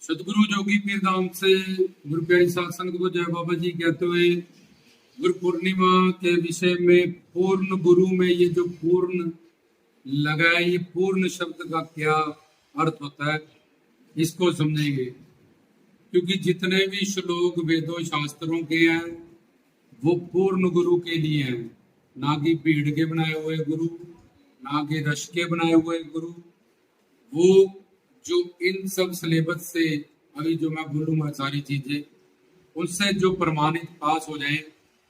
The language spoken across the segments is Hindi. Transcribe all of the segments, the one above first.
सतगुरु जोगी पीर धाम से गुरु प्यारी साध संगत को जय बाबा जी कहते हुए गुरु पूर्णिमा के विषय में पूर्ण गुरु में ये जो पूर्ण लगा है, ये पूर्ण शब्द का क्या अर्थ होता है इसको समझेंगे। क्योंकि जितने भी श्लोक वेदों शास्त्रों के हैं वो पूर्ण गुरु के लिए हैं, ना कि भीड़ के बनाए हुए गुरु, ना कि रश के बनाए हुए गुरु। वो जो इन सब सिलेबस से अभी जो मैं बोलूंगा सारी चीजें उनसे जो प्रमाणित पास हो जाए,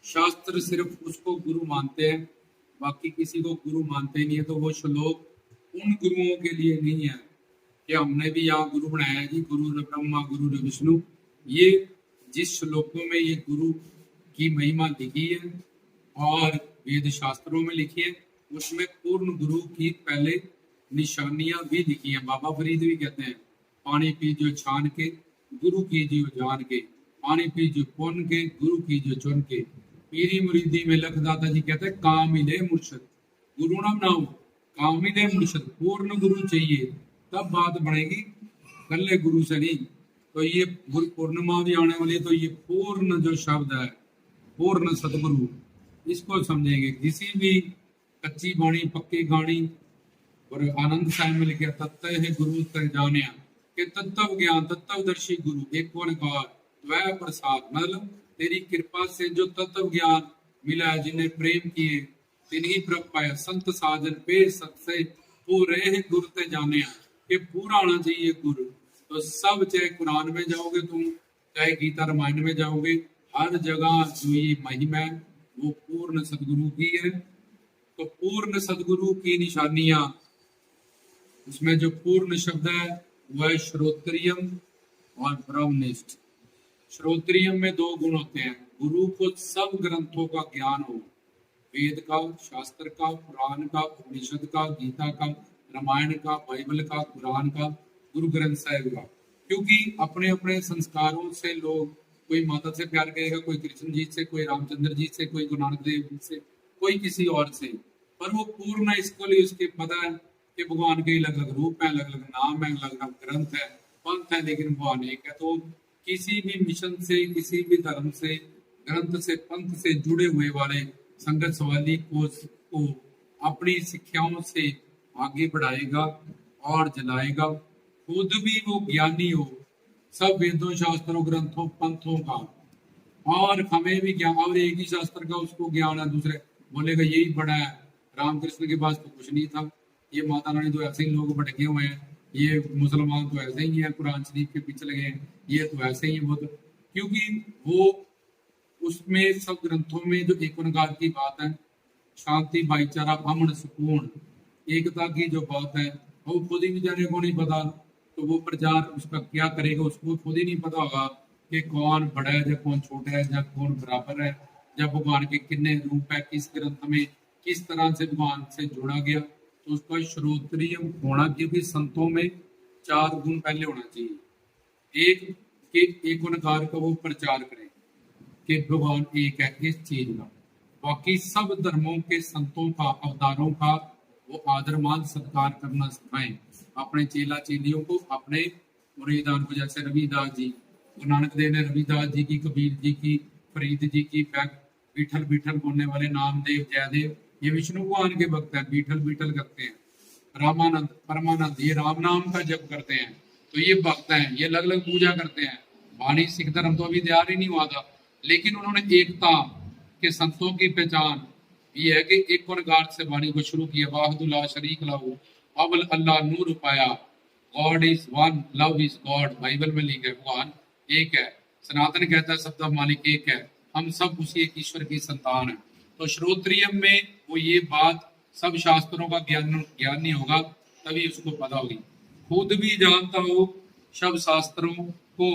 शास्त्र सिर्फ उसको गुरु मानते हैं, बाकी किसी को गुरु मानते नहीं है। तो वो श्लोक उन गुरुओं के लिए नहीं है कि हमने भी यहाँ गुरु बनाया है जी, गुरु ब्रह्मा गुरु विष्णु। ये जिस श्लोकों में ये गुरु की महिमा लिखी है और वेद शास्त्रों में लिखी है, उसमें पूर्ण गुरु की पहले निशानियां भी लिखी हैं। बाबा फरीद भी कहते हैं, पानी पीजियो छान के गुरु कीजियो जान के, पानी पीजियो पुन के गुरु कीजियो चुन के। पीरी मुरीदी में लखदाता जी कहते हैं, काम मिले मुर्शद गुरु ना बनाओ, काम मिले मुर्शद। पूर्ण गुरु चाहिए तब बात बनेगी, कल्ले गुरु से नहीं। तो ये गुरु पूर्णिमा भी आने वाली है, तो ये पूर्ण जो शब्द है, पूर्ण सतगुरु, इसको समझेंगे। किसी भी कच्ची बाणी पक्की गाणी और आनंद साहिब में लिखे तत्व है गुरु तय जानिया के तत्व ज्ञान तत्वदर्शी गुरु एक ओंकार वह प्रसाद। मतलब तेरी कृपा से जो तत्व ज्ञान मिला है, जिन्हें प्रेम किए तिन्हीं प्रभ पाया, संत साजन पे सत्य पूरे है गुरु तय जानिया के पूरा आना चाहिए गुरु। तो सब, चाहे कुरान में जाओगे तुम, चाहे गीता रामायण में जाओगे, हर जगह जो ये महिमा है वो पूर्ण सदगुरु की है। तो पूर्ण सदगुरु की निशानियां, उसमें जो पूर्ण शब्द है वह श्रोत्रियम और ब्रह्मनिष्ठ। श्रोत्रियम में दो गुण होते हैं, गुरु को सब ग्रंथों का ज्ञान हो, वेद का, शास्त्र का, पुराण का, उपनिषद का, गीता का, रामायण का, बाइबल का, कुरान का, गुरु ग्रंथ साहिब का। क्योंकि अपने अपने संस्कारों से लोग, कोई माता से प्यार करेगा, कोई कृष्ण जी से, कोई रामचंद्र जी से, कोई गुरु नानक देव जी से, कोई किसी और से, पर वो पूर्ण इसको लिए उसके पता है कि भगवान के अलग अलग रूप है, अलग अलग नाम है, अलग अलग ग्रंथ है, पंथ है, लेकिन भगवान एक है। तो किसी भी मिशन से, किसी भी धर्म से, ग्रंथ से, पंथ से जुड़े हुए वाले संगत सवाली को अपनी शिक्षाओं से आगे बढ़ाएगा और जलाएगा। खुद भी वो ज्ञानी हो सब वेदों शास्त्रों ग्रंथों पंथों का, और हमें भी ज्ञान, और एक ही शास्त्र का उसको ज्ञान है, दूसरे बोलेगा यही बड़ा है। रामकृष्ण के पास तो कुछ नहीं था, ये माता रानी तो ऐसे ही लोग भटके हुए हैं, ये मुसलमान तो ऐसे ही हैं, कुरान शरीफ के पीछे लगे हैं, ये तो ऐसे ही है। वो तो क्योंकि वो उसमें सब ग्रंथों में जो एक ओंकार की बात है, शांति भाईचारा अमन सुकून एकता की जो बात है, वो खुद ही बेचारे को नहीं पता। तो वो प्रचार उसका क्या करेगा, उसको खुद ही नहीं पता होगा कि कौन बड़ा है या कौन छोटा है या कौन बराबर है, या भगवान के कितने रूप है, किस ग्रंथ में किस तरह से भगवान से जोड़ा गया। तो उसका श्रोत्रिय होना, क्योंकि संतों में चार गुण पहले होना चाहिए। एक के एक ओंकार का वो प्रचार करें कि भगवान एक है इस चीज का। बाकी सब धर्मों के संतों का, अवतारों का वो आदर मान सत्कार करना सिखाएं अपने चेला चेलियों को, अपने मुरीदान को। जैसे रविदास जी, गुरु नानक देव ने रविदास जी की, कबीर जी की, फरीद जी की, बीठल बीठल बोलने वाले नामदेव, जयदेव, ये विष्णु भगवान के भक्त हैं, बीठल बीठल करते हैं। रामानंद, परमानंद, ये राम नाम का जप करते हैं, तो ये भक्त हैं, ये अलग अलग पूजा करते हैं। वाणी सिख धर्म तो अभी तैयार ही नहीं हुआ था, लेकिन उन्होंने एकता के संतों की पहचान ये है कि एक ओंकार से वाणी को शुरू किया। वाहदुल्ला शरीक लाहू अवल अल्लाह नूर पाया, God is one love is God. Bible में लिखा है भगवान एक है, सनातन कहता है सबका मालिक एक है, हम सब उसी एक ईश्वर की संतान है। तो श्रोत्रियम में वो ये बात, सब शास्त्रों का ज्ञान नहीं होगा तभी उसको पता होगी। खुद भी जानता हो सब शास्त्रों को,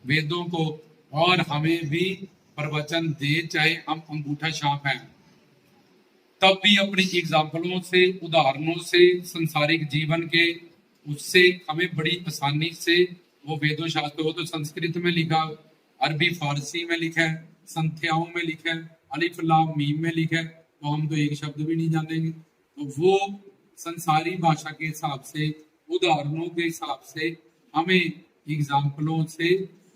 वेदों को, और हमें भी प्रवचन दे, चाहे हम अंगूठा छाप हैं, तब भी अपनी एग्जाम्पलों से, उदाहरणों से, संसारिक जीवन के उससे हमें बड़ी आसानी से वो वेदों शास्त्र, हो तो संस्कृत में लिखा, अरबी फारसी में लिखा है, संख्याओं में लिखा है, अलिफ लाम मीम में लिखा है, तो हम तो एक शब्द भी नहीं जानेंगे। तो वो संसारी भाषा के हिसाब से, उदाहरणों के हिसाब से हमें एग्जाम्पलों से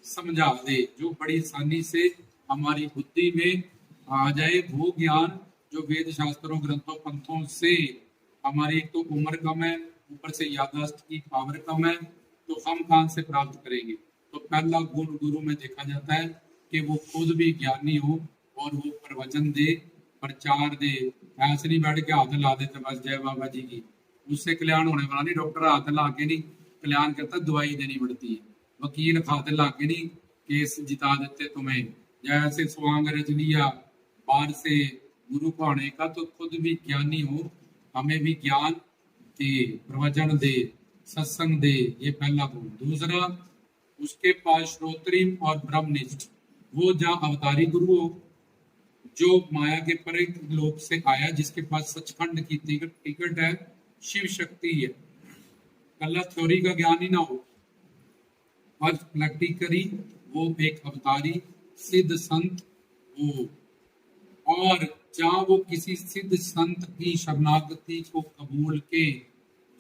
समझा दे, जो बड़ी आसानी से हमारी बुद्धि में आ जाए। वो ज्ञान जो वेद शास्त्रों ग्रंथों पंथों से, हमारी एक तो उम्र कम है, ऊपर से याददाश्त की पावर कम है, तो हम कहाँ से प्राप्त करेंगे। तो पहला गुण गुरु में देखा जाता है कि वो खुद भी ज्ञानी हो और वो प्रवचन दे, प्रचार दे। ऐसे नहीं बैठ के हाथ ला देते बस जय बाबा जी की, उससे कल्याण होने वाला नहीं। डॉक्टर हाथ ला के नहीं कल्याण करता, दवाई देनी पड़ती है। वकील हाथ ला के नहीं केस जिता देते तुम्हें। जैसे स्वांग रच लिया बाहर से गुरु पाने का, तो खुद भी ज्ञानी हो, हमें भी ज्ञान दे, प्रवचन दे, सत्संग दे। ये पहला गुण। दूसरा, उसके पास श्रोत्री और ब्रह्मनिष्ठ, वो जहाँ अवतारी गुरु हो, जो माया के परे लोक से आया, जिसके पास सचखंड की टिकट है, शिव शक्ति है। कल्ला थ्योरी का ज्ञान ही ना हो और प्रैक्टिकली वो एक अवतारी सिद्ध संत हो, और जहाँ वो किसी सिद्ध संत की शरणागति को कबूल के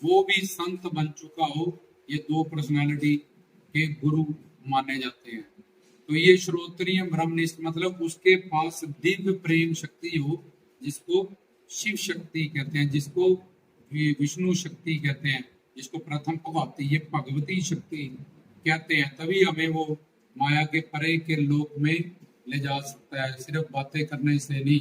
वो भी संत बन चुका हो, ये दो पर्सनालिटी के गुरु माने जाते हैं। तो ये श्रोत्रिय ब्रह्मनिष्ठ मतलब उसके पास दिव्य प्रेम शक्ति हो, जिसको शिव शक्ति कहते हैं, जिसको विष्णु शक्ति कहते हैं, जिसको प्रथम भगवती, ये भगवती शक्ति कहते हैं। तभी हमें वो माया के परे के लोक में ले जा सकता है, सिर्फ बातें करने से नहीं।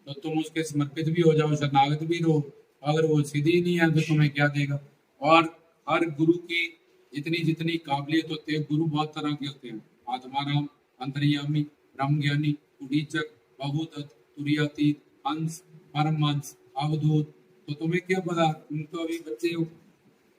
तो तुम उसके समर्पित भी हो जाओ, शरणागत भी रहो, अगर वो सीधी नहीं है तो तुम्हें क्या देगा। और हर गुरु की जितनी जितनी काबिलियत होती है, गुरु बहुत तरह के होते हैं। आत्माराम, अंतर्यामी, ब्रह्म ज्ञानी, कुडीचक, बहुदत्त, तुरीयातीत, हंस, परमहंस, अवधूत। तो तुम्हें क्या पता, तुम तो अभी बच्चे हो।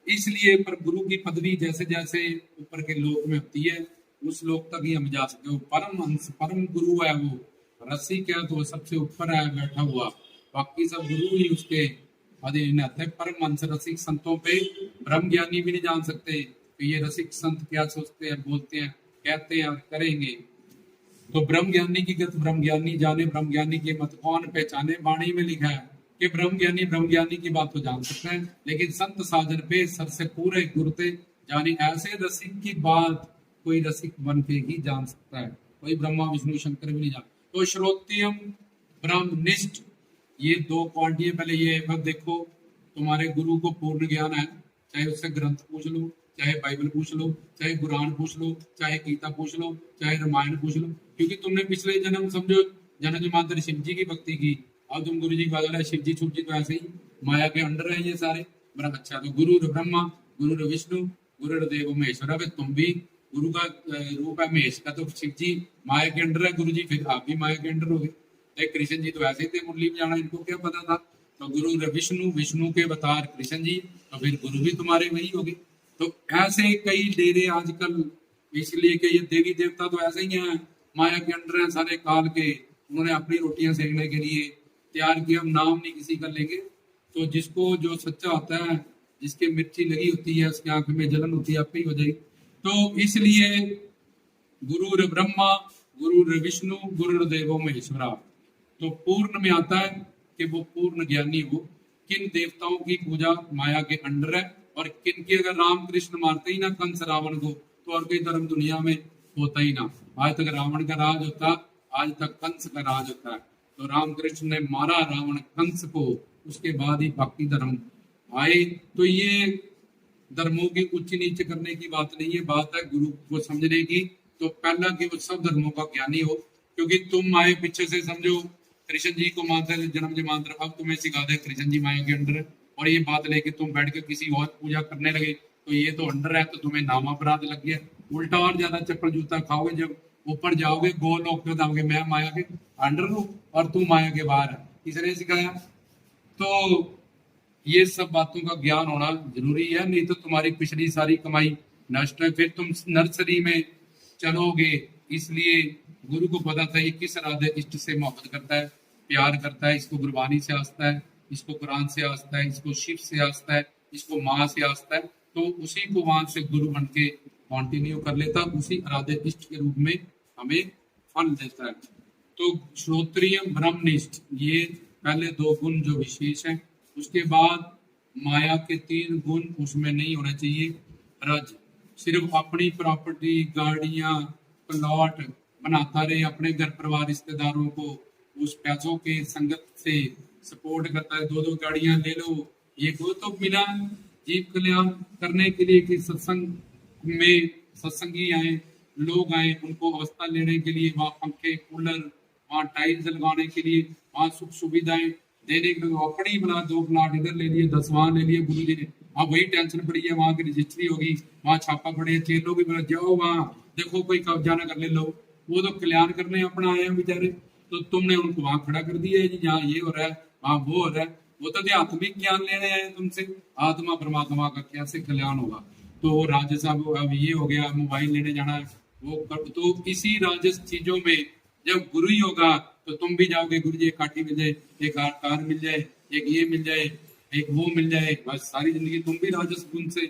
इसलिए पर गुरु की पदवी जैसे जैसे ऊपर के लोक में होती है, उस लोक तक ही हम जा सकते हो। परमहंस परम गुरु है, वो रसिक है तो सबसे ऊपर है बैठा हुआ, बाकी सब गुरु ही उसके अधीन है। परमहंस रसिक संतों पे ब्रह्म ज्ञानी भी नहीं जान सकते तो ये रसिक संत क्या सोचते हैं, बोलते हैं, कहते हैं और करेंगे। तो ब्रह्म ज्ञानी की गत ब्रह्म ज्ञानी जाने, ब्रह्म ज्ञानी के मत कौन पहचाने। वाणी में लिखा है कि ब्रह्म ज्ञानी की बात तो जान सकते हैं, लेकिन संत साजन पे सर से पूरे गुरते जानी। ऐसे रसिक की बात कोई रसिक बन के ही जान सकता है, कोई ब्रह्मा विष्णु शंकर भी नहीं जान। तो श्रोत्यम ब्रह्मनिष्ठ, ये दो क्वालिटी है। पहले ये अब देखो, तुम्हारे गुरु को पूर्ण ज्ञान है, चाहे उससे ग्रंथ पूछ लो, चाहे बाइबल पूछ लो, चाहे कुरान पूछ लो, चाहे गीता पूछ लो, चाहे रामायण पूछ लो, क्योंकि तुमने पिछले जन्म समझो जन्म जन्मांतर शिव जी की भक्ति की। अब तुम गुरु जी का है शिव जी छुप जी तो ऐसे ही माया के अंडर है ये सारे। बड़ा अच्छा, तो गुरु ब्रह्मा, गुरु विष्णु, गुरु देव महेश्वर। अब तुम भी गुरु का रूप है महेश का, तो शिव जी माया के अंडर है, गुरु जी फिर आप भी माया के अंडर हो गए। कृष्ण जी तो ऐसे ही थे, मुरली में जाना इनको क्या पता था। तो गुरु विष्णु, विष्णु के अवतार कृष्ण जी, तो फिर गुरु भी तुम्हारे वही होगे। तो ऐसे कई डेरे आजकल, इसलिए कि ये देवी देवता तो ऐसे ही हैं, माया के अंडर हैं सारे काल के, उन्होंने अपनी रोटियां सेकने के लिए तैयार किया। हम नाम नहीं किसी का लेंगे। तो जिसको जो सच्चा होता है, जिसके मिर्ची लगी होती है, उसकी आंख में जलन होती है, आप ही हो जाएगी। तो इसलिए गुरु ब्रह्मा, गुरु विष्णु, गुरु देवो महेश्वरा। तो पूर्ण में आता है कि वो पूर्ण ज्ञानी हो। किन देवताओं की पूजा माया के अंडर है, और किन की अगर राम कृष्ण मारते ही ना कंस रावण को, तो और कोई धर्म दुनिया में होता ही ना। आज तक रावण का राज होता, आज तक कंस का राज होता है। तो राम कृष्ण ने मारा रावण कंस को, उसके बाद ही बाकी धर्म आए। तो ये धर्मों की उच्च नीच करने की बात नहीं है, बात है गुरु को समझने की। तो पहला कि वो सब धर्मों का ज्ञानी हो, क्योंकि तुम आए पीछे से समझो कृष्ण जी को मानते जन्म जन्मांतर, अब तुम्हें सिखा दे कृष्ण जी माया के अंडर है, और ये बात लेके तुम बैठ के किसी और पूजा करने लगे, तो ये तो अंडर है, तो तुम्हें नाम अपराध लग गया। उल्टा और ज्यादा चप्पल जूता खाओगे, जब ऊपर जाओगे गोलोक में जाओगे, मैं माया के अंडर हूँ और तू माया के बाहर है, किसने सिखाया। तो ये सब बातों का ज्ञान होना जरूरी है, नहीं तो तुम्हारी पिछली सारी कमाई नष्ट है, फिर तुम नर्सरी में चलोगे। इसलिए गुरु को पता था ये किस राधे इष्ट से मोहब्बत करता है, प्यार करता है, इसको गुरबानी से आस्था है, इसको कुरान से आस्था है, इसको शिव से आस्था है, इसको माँ से आस्था है। तो उसी को वहां से गुरु बन के कॉन्टिन्यू कर लेता, उसी आराध्य इष्ट के रूप में हमें फल देता है। तो श्रोत्रिय ब्रह्मनिष्ठ, ये पहले दो गुण जो विशेष है। उसके बाद माया के तीन गुण उसमें नहीं होना चाहिए। रज, सिर्फ अपनी प्रॉपर्टी, गाड़ियां, प्लॉट बनाता रहे, अपने घर परिवार रिश्तेदारों को उस पैसों के संगत से सपोर्ट करता है। दो दो गाड़ियां ले लो, ये को तो मिला जीव कल्याण करने के लिए कि सत्संग में सत्संगी आए, लोग आए, उनको अवस्था लेने के लिए वहाँ पंखे, कूलर, वहाँ टाइल्स लगाने के लिए, वहाँ सुख सुविधाएं देने के लिए अपनी बना 2 प्लाट इधर ले लिए, 10 वहां ले लिए गुरु जी ने। हाँ वही टेंशन पड़ी है, वहां की रजिस्ट्री होगी, वहां छापा पड़े, चेलों भी बोला जाओ वहां देखो कोई कब्जा ना कर ले लो। वो तो कल्याण करने अपना आए हैं बेचारे, तो तुमने उनको वहां खड़ा कर दिया है जी, यहाँ ये हो रहा है, वहां वो हो रहा है। वो तो आत्मिक ज्ञान लेने आए हैं तुमसे, आत्मा परमात्मा का कैसे कल्याण होगा। तो राजस अब ये हो गया, मोबाइल लेने जाना है वो कर, तो इसी राजस चीजों में जब गुरु ही होगा तो तुम भी जाओगे, गुरु जी एक काठी मिल जाए, एक कार मिल जाए, एक ये मिल जाए, एक वो मिल जाए, बस सारी जिंदगी तुम भी राजस गुण से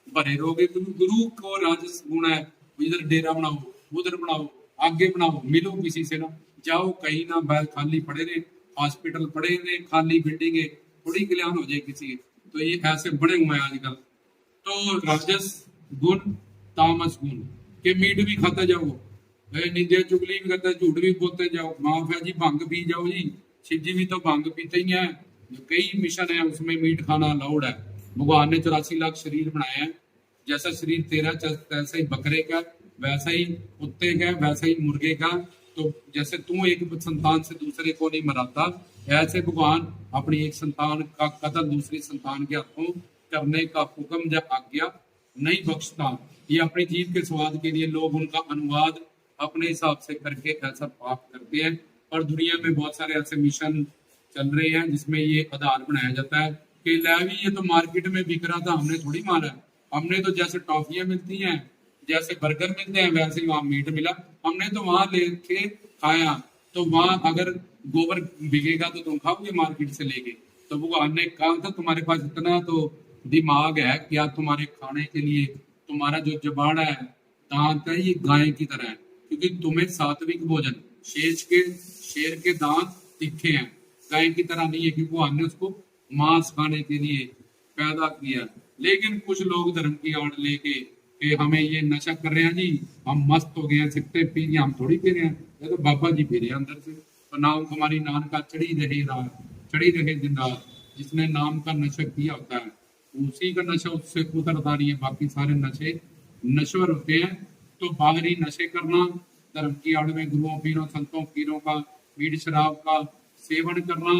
भरे रहोगे। गुरु को राजस गुण है, इधर डेरा बनाओ, उधर बनाओ, आगे बनाओ, मिलो किसी से ना, जाओ कहीं ना, बैल खाली पड़े रहे, हॉस्पिटल पड़े रहे, खाली बिल्डिंगे, थोड़ी कल्याण हो जाए किसी के। तो ये ऐसे बड़े हुए हैं आजकल। तो राजस गुण, तामस गुण के मीट भी खाते जाओ, निंदे चुगली भी करते, झूठ भी बोलते जाओ, माफ है जी, भंग पी जाओ जी, शिव जी भी तो भंग पीते ही हैं। कई मिशन है उसमें मीट खाना अलाउड है। भगवान ने 84 लाख शरीर बनाए हैं, जैसा शरीर तेरा वैसा ही बकरे का, वैसा ही कुत्ते का, वैसा ही मुर्गे का। तो जैसे तू एक संतान से दूसरे को नहीं मराता, ऐसे भगवान अपनी एक संतान का कत्ल दूसरी संतान के हाथों करने का हुक्म या आज्ञा नहीं बख्शता। ये अपने जीव के स्वाद के लिए लोग उनका अनुवाद अपने हिसाब से करके ऐसा पाप करते हैं। और दुनिया में बहुत सारे ऐसे मिशन चल रहे हैं जिसमें ये आधार बनाया जाता है कि लावी ये तो मार्केट में बिक रहा था, हमने थोड़ी मारा, हमने तो जैसे टॉफियां मिलती हैं, जैसे बर्गर मिलते हैं, वैसे ही वहां मीट मिला, हमने तो वहां लेके खाया। तो वहां अगर गोबर बिकेगा तो तुम खाओगे मार्केट से लेके। तो भगवान ने कहा था तुम्हारे पास इतना तो दिमाग है क्या तुम्हारे खाने के लिए तुम्हारा जो जबाड़ा है, दांत है, ये गाय की तरह है, क्योंकि तुम्हें सात्विक भोजन, शेर के दांत तीखे हैं, गाय की तरह नहीं है, क्योंकि भगवान ने उसको मांस खाने के लिए पैदा किया। लेकिन कुछ लोग धर्म की आड़ लेके कि हमें ये नशा कर रहे हैं जी, हम मस्त हो गए हैं, सिगरेट पी रहे हैं, हम थोड़ी पी रहे हैं, ये तो बाबा जी पी रहे हैं अंदर से। तो नाम हमारी नान का चढ़ी रहे रात, चढ़ी रहे दिन रात। जिसने नाम का नशा किया होता है उसी का नशा उससे उतरता नहीं है, बाकी सारे नशे नश्वर होते हैं। तो बाहरी नशे करना, धर्म की आड़ में गुरुओं पीरों संतों पीरों का मीठ शराब का सेवन करना,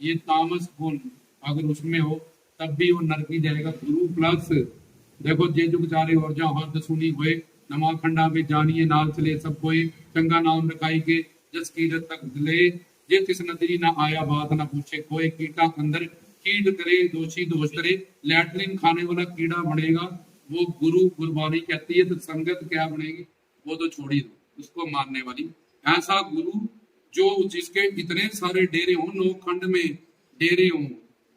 ये तामस गुण अगर उसमें हो तब भी वो नरकी जाएगा। गुरु प्लस देखो जे जुग चारे और जा हर सुनी हुए, नमा खंडा में जानिए नाल चले सब कोई, चंगा नाम रखाई के जस कीरत तक ले, जे तिस नदरी ना आया बात ना पूछे कोई, कीटा अंदर कीट करे दोषी दोष करे, लैटरिन खाने वाला कीड़ा बनेगा वो गुरु गुरबानी कहती है। तो संगत क्या बनेगी, वो तो छोड़ी दो, उसको मारने वाली। ऐसा गुरु जो जिसके इतने सारे डेरे हों, 9 खंड में डेरे हों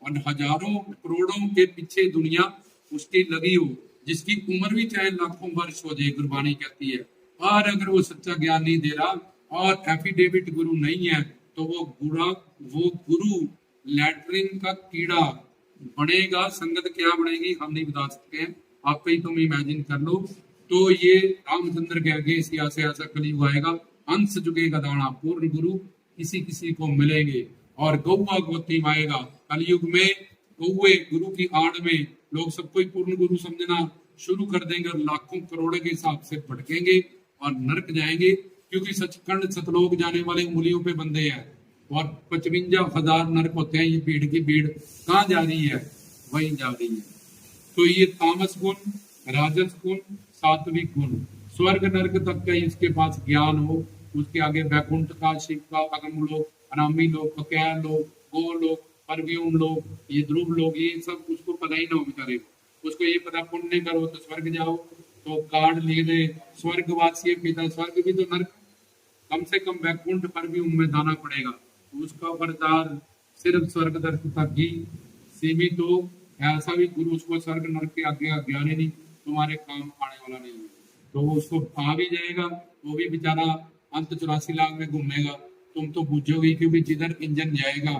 और हजारों करोड़ों के पीछे दुनिया उसकी लगी हो, जिसकी उम्र भी चाहे लाखों वर्ष हो जाए, गुरबानी कहती है। और अगर वो सच्चा ज्ञान नहीं दे रहा और एफिडेविट गुरु नहीं है, तो वो गुरु लैट्रिन का कीड़ा बनेगा। संगत क्या बनेगी हम नहीं बता सकते हैं, आप ही तुम इमेजिन कर लो। तो ये रामचंद्र के आगे सिया से ऐसा कलयुग आएगा, अंश जुगेगा दाना, पूर्ण गुरु किसी किसी को मिलेंगे। और गौवा गोती आएगा कलयुग में, गौवे गुरु की आड़ में लोग सबको ही पूर्ण गुरु समझना शुरू कर देंगे और लाखों करोड़ों के हिसाब से भटकेंगे और नरक जाएंगे। क्योंकि सचखंड सतलोक जाने वाले उंगलियों पे बंदे हैं और 55,000 नरक होते हैं। ये भीड़ की भीड़ कहाँ जा रही है, वहीं जा रही है। तो ये तामस गुण, राजस गुण, सात्विक गुण, स्वर्ग नरक तक का इसके पास ज्ञान हो, उसके आगे वैकुंठ का, शिव का, अगम लोक, अनामी लोक, अकैल लोक, गो लोक, परव्यूम लोक, ये ध्रुव लोक, ये सब उसको पता ही ना हो बेचारे को। उसको ये पता पुण्य करो तो स्वर्ग जाओ, तो कार्ड ले दे स्वर्गवासी पिता, स्वर्ग भी तो नरक, कम से कम वैकुंठ परव्यूम में जाना पड़ेगा। उसका प्रचार सिर्फ स्वर्ग नरक तक ही सीमित हो। ऐसा भी गुरु उसको स्वर्ग नरक के आगे ज्ञान ही नहीं, तुम्हारे काम आने वाला नहीं है, तो उसको आ भी जाएगा, वो भी बेचारा अंत 84 लाख में घूमेगा। तुम तो बुझोगे क्योंकि जिधर इंजन जाएगा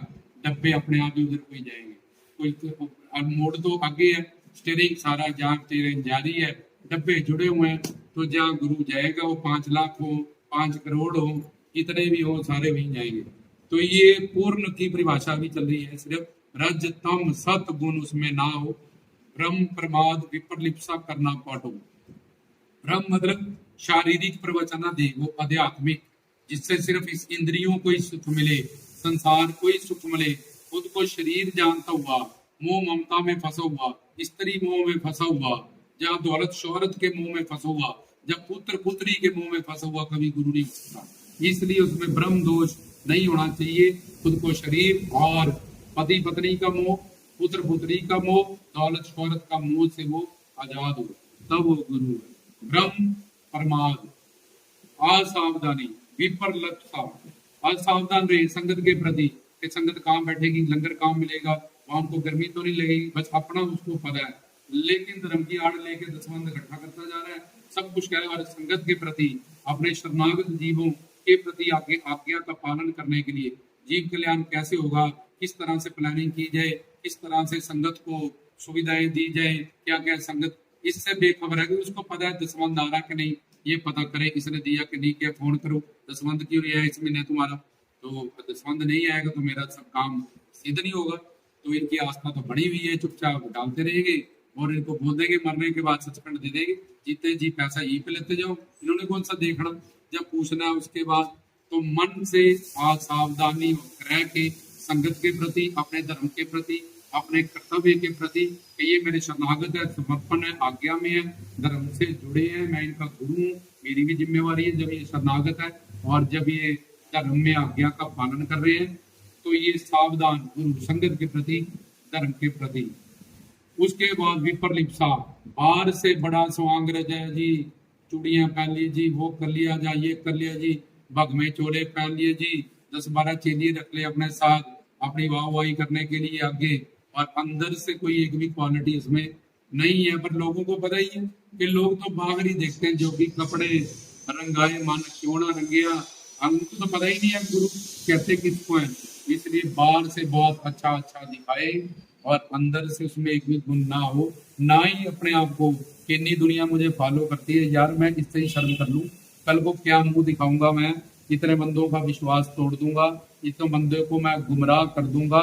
डब्बे अपने आप ही उधर कोई जाएंगे। कोई तो मोड़ तो आगे है, स्टीयरिंग सारा जहाँ ट्रेन जा रही है डब्बे जुड़े हुए हैं, तो जहाँ गुरु जाएगा वो 5 लाख हो, 5 करोड़ हो, कितने भी हो, सारे वहीं जाएंगे। तो ये पूर्ण की परिभाषा भी चल रही है, सिर्फ रज तम सत गुण उसमें ना हो, ब्रह्म प्रमाद विप्रलिप्सा करना पाटो। ब्रह्म मतलब शारीरिक प्रवचनादि, वो आध्यात्मिक, जिससे सिर्फ इस इंद्रियों को ही सुख मिले, संसार को ही सुख मिले, खुद को शरीर जानता हुआ, मोह ममता में फंसा हुआ, स्त्री मोह में फंसा हुआ, जहाँ दौलत शोहरत के मोह में फंसा हुआ, जब पुत्र पुत्री के मोह में फंसा हुआ, कभी गुरु नहीं होता। इसलिए उसमें ब्रह्म दोष नहीं होना चाहिए। खुद को शरीर और पति पत्नी का मोह, पुत्र पुत्री का मोह, दौलत शोहरत का मोह से वो आजाद हो, तब वो गुरु है। ब्रह्म प्रमाद, असावधानी, विपरलता, असावधान रहे संगत के प्रति, कि संगत कहाँ बैठेगी, लंगर कहाँ मिलेगा, वहां उनको गर्मी तो नहीं लगेगी, बस अपना उसको पता है, लेकिन धर्म की आड़ लेके दसवंध इकट्ठा करता जा रहा है, सब कुछ कह रहा है। और संगत के प्रति, अपने शरणागत जीवों के प्रति आगे आज्ञा का पालन करने के लिए जीव कल्याण कैसे होगा, किस तरह से प्लानिंग की जाए, किस तरह से संगत को सुविधाएं दी जाए, क्या क्या संगत इससे बेखबर है कि उसको पता है दसवंध आ रहा कि नहीं, ये पता करे इसने दिया कि नहीं किया, फोन करो दसवंध क्यों नहीं आया इस महीने तुम्हारा, तो दसवंध नहीं आएगा तो मेरा सब काम सिद्ध नहीं होगा। तो इनकी आस्था तो बड़ी हुई है, चुपचाप डालते रहेंगे और इनको बोल देंगे मरने के बाद सचखंड दे देंगे, जीते जी पैसा यहीं पे लेते जाओ, इन्होंने कौन सा देखना, जब पूछना है उसके बाद। तो मन से असावधानी रह के संगत के प्रति, अपने धर्म के प्रति, अपने कर्तव्य के प्रति, कि ये मेरे शरणागत है, समर्पण है, आज्ञा में है, धर्म से जुड़े हैं, मैं इनका गुरु हूँ, मेरी भी जिम्मेवारी है जब ये शरणागत है और जब ये धर्म में आज्ञा का पालन कर रहे हैं, तो ये सावधान गुरु संगत के प्रति, धर्म के प्रति। उसके बाद विपरलिप्सा, बाहर से बड़ा स्वांग रजा जी, चूड़ियां पहन ली जी, वो कर लिया जा, ये कर लिया जी, भग में चोले पहन लिए जी, 10-12 चेलिए रख ले अपने साथ, अपनी वाहवाही करने के लिए आगे, और अंदर से कोई एक भी क्वालिटी इसमें नहीं है। पर लोगों को पता ही है कि लोग तो बाहर ही देखते हैं, जो भी कपड़े रंगाए मन क्यों ना रंगिया, हमको तो पता ही नहीं है गुरु कहते किसको है। इसलिए बाहर से बहुत अच्छा अच्छा दिखाए और अंदर से उसमें एक भी गुण ना हो, ना ही अपने आप को कितनी दुनिया मुझे फॉलो करती है यार, मैं इससे ही शर्म कर लूं, कल को क्या मुंह दिखाऊंगा, मैं इतने बंदों का विश्वास तोड़ दूंगा, इतने बंदों को मैं गुमराह कर दूंगा।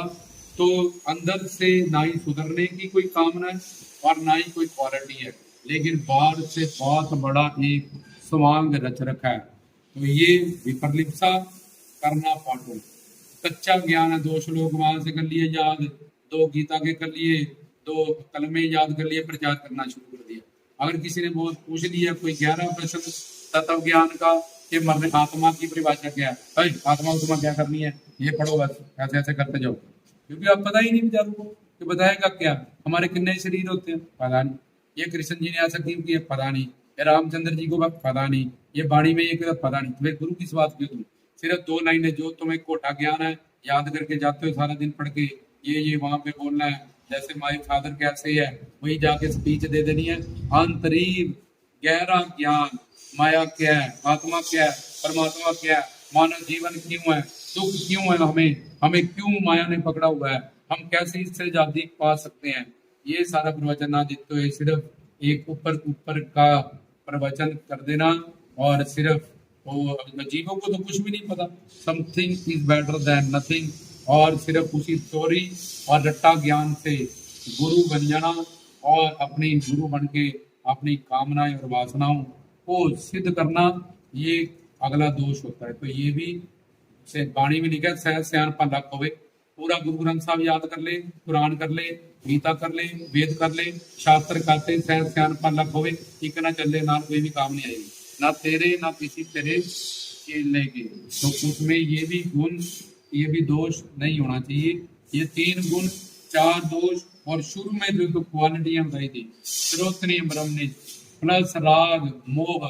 तो अंदर से ना ही सुधरने की कोई कामना है और ना ही कोई क्वालिटी है, लेकिन बाहर से बहुत बड़ा एक स्वांग रच रखा है। तो ये विपरलिप्सा करना पाटो। कच्चा ज्ञान है, 2 श्लोक वहां से कर लिए याद, 2 गीता के कर लिए, 2 कलमे याद कर लिए, प्रचार करना शुरू कर दिया। अगर किसी ने बहुत पूछ लिया कोई 11 प्रश्न तत्व ज्ञान का कि मरने आत्मा की परिभाषा क्या है, भाई आत्मा को तुम्हें क्या करनी है, ये पढ़ो बस, ऐसे ऐसे करते जाओ, क्योंकि आप पता ही नहीं बेचारों को कि बताएगा क्या, हमारे कितने शरीर होते हैं पता नहीं, ये कृष्ण जी ने ऐसा क्यों किया पता नहीं, ये रामचंद्र जी को पता नहीं, ये बाणी में ये पता नहीं, तुम्हें गुरु किस बात की, तुम सिर्फ 2 लाइनें जो तुम्हें कोटा ज्ञान है याद करके जाते हो सारा दिन पढ़ के, ये वहां पे बोलना है, जैसे माई फादर कैसे है वही जाके स्पीच दे देनी है। अंतरीव गहरा ज्ञान, माया क्या है, आत्मा क्या है, परमात्मा क्या है, मानव जीवन क्यों है, दुख क्यों है, हमें क्यों माया ने पकड़ा हुआ है, हम कैसे इससे आजादी पा सकते हैं, ये सारा प्रवचन आदित्य है। सिर्फ एक ऊपर का प्रवचन कर देना और सिर्फ जीवों को तो कुछ भी नहीं पता, something is better than nothing, और सिर्फ उसी चोरी और रट्टा ज्ञान से गुरु बन जाना और अपनी गुरु बन के अपनी कामनाएं और वासनाओं को सिद्ध करना, ये अगला दोष होता है। तो ये भी से बाणी में लिखा है, सहज सियानपन रख होवे, पूरा गुरु ग्रंथ साहब याद कर ले, कुरान कर ले, गीता कर ले, वेद कर ले, शास्त्र करते सहज सियानपन रख होवे, ठीक ना चले ना कोई भी काम नहीं आएगी, ना तेरे ना किसी तेरे चेलने के। तो उसमें ये भी गुण, ये भी दोष नहीं होना चाहिए। ये 3 गुण 4 दोष, और शुरू में जो तो क्वालिटियां बताई थी, श्रोत्रिय ब्रह्मनिष्ठ प्लस राग मोह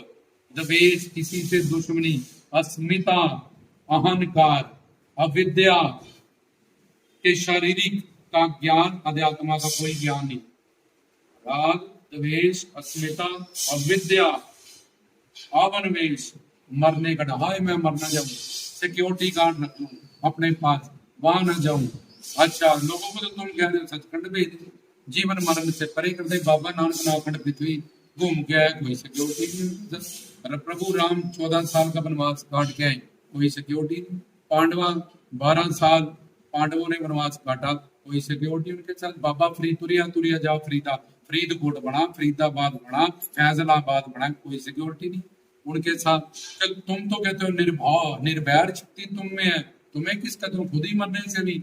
द्वेष, किसी से दुश्मनी, अस्मिता, अहंकार, अविद्या के शारीरिक का ज्ञान, अध्यात्मा का कोई ज्ञान नहीं। राग द्वेष अस्मिता अविद्या अवनवेश, मरने का डहाय मैं मरना जाऊं, सिक्योरिटी गार्ड रख लूं अपने पास, वहां ना जाऊं। अच्छा लोगों को तो तुम कह रहे हो सचखंड भेज दे, जीवन मरण से परे कर दे, बाबा नानक नाखंड पृथ्वी, घूम के आए, कोई सिक्योरिटी नहीं। अरे प्रभु राम 14 साल का वनवास काट के आए, कोई सिक्योरिटी नहीं। पांडवा 12 साल पांडवों ने वनवास काटा, कोई सिक्योरिटी उनके साथ। बाबा फरीद तुरिया तुरिया जाओ फरीदकोट बना, फरीदाबाद बना, फैजलाबाद बना, कोई सिक्योरिटी नहीं उनके साथ। तुम तो कहते हो निर्भय निर्वैर शक्ति तुम में है, तुम्हें किसका, तुम खुद ही मरने से भी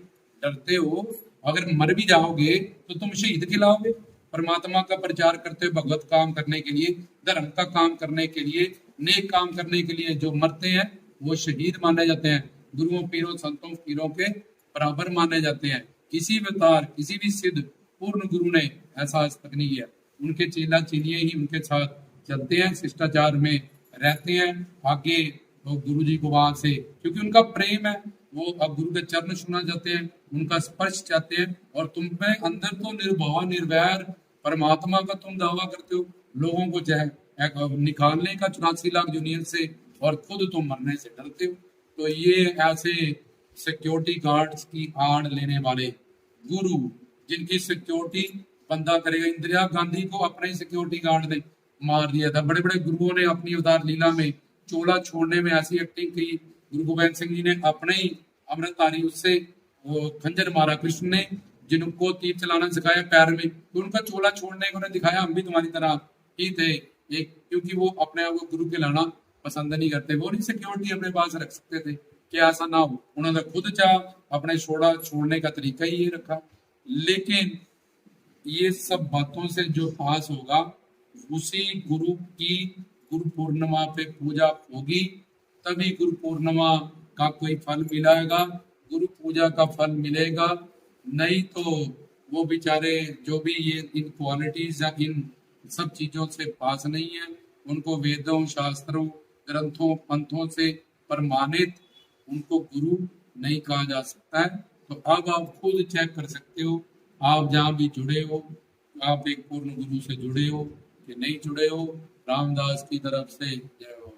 डरते हो। अगर मर भी जाओगे तो तुम शहीद खिलाओगे। परमात्मा का प्रचार करते हुए, भगवत काम करने के लिए, धर्म का काम करने के लिए, नेक काम करने के लिए जो मरते हैं वो शहीद माने जाते हैं, गुरुओं पीरों संतों फकीरों के बराबर माने जाते हैं। किसी अवतार किसी भी सिद्ध पूर्ण गुरु ने ऐसा आज तक नहीं किया। उनके चेला चेलिए ही उनके साथ चलते हैं, शिष्टाचार में रहते हैं। आगे वो गुरु जी को वहां से, क्योंकि उनका प्रेम है, वो अब गुरु के चरण छूना चाहते हैं, उनका स्पर्श चाहते हैं। और तुम में अंदर तो निर्भय निर्वैर परमात्मा का तुम दावा करते हो, लोगों को चाहे निकालने का 84 लाख दुनिया से, और खुद तुम मरने से डरते हो। तो ये ऐसे सिक्योरिटी गार्ड्स की आड़ लेने वाले गुरु, जिनकी सिक्योरिटी बंदा करेगा। इंदिरा गांधी को अपने ही सिक्योरिटी गार्ड ने मार दिया था। बड़े बड़े गुरुओं ने अपनी अवतार लीला में चोला छोड़ने में ऐसी एक्टिंग की। गुरु गोबिंद सिंह जी ने अपने ही अमृतधारी उससे वो खंजर मारा कृष्ण ने, जिनको तीर चलाना सिखाया पैर में, तो उनका चोला छोड़ने को उन्हें दिखाया हम भी तुम्हारी तरह ही थे। एक क्योंकि वो अपने आप को गुरु के लाना पसंद नहीं करते, वो नहीं सिक्योरिटी अपने पास रख सकते थे कि ऐसा ना हो। उन्होंने खुद चाह अपने छोड़ा छोड़ने का तरीका ही ये रखा। लेकिन ये सब बातों से जो पास होगा, उसी गुरु की गुरु पूर्णिमा पे पूजा होगी, तभी गुरु पूर्णिमा का कोई फल मिलेगा, गुरु पूजा का फल मिलेगा। नहीं तो वो बेचारे जो भी ये इन क्वालिटीज या इन सब चीजों से पास नहीं है, उनको वेदों शास्त्रों ग्रंथों पंथों से प्रमाणित उनको गुरु नहीं कहा जा सकता है। तो अब आप खुद चेक कर सकते हो, आप जहाँ भी जुड़े हो, आप एक पूर्ण गुरु से जुड़े हो कि नहीं जुड़े हो। रामदास की तरफ से जय हो।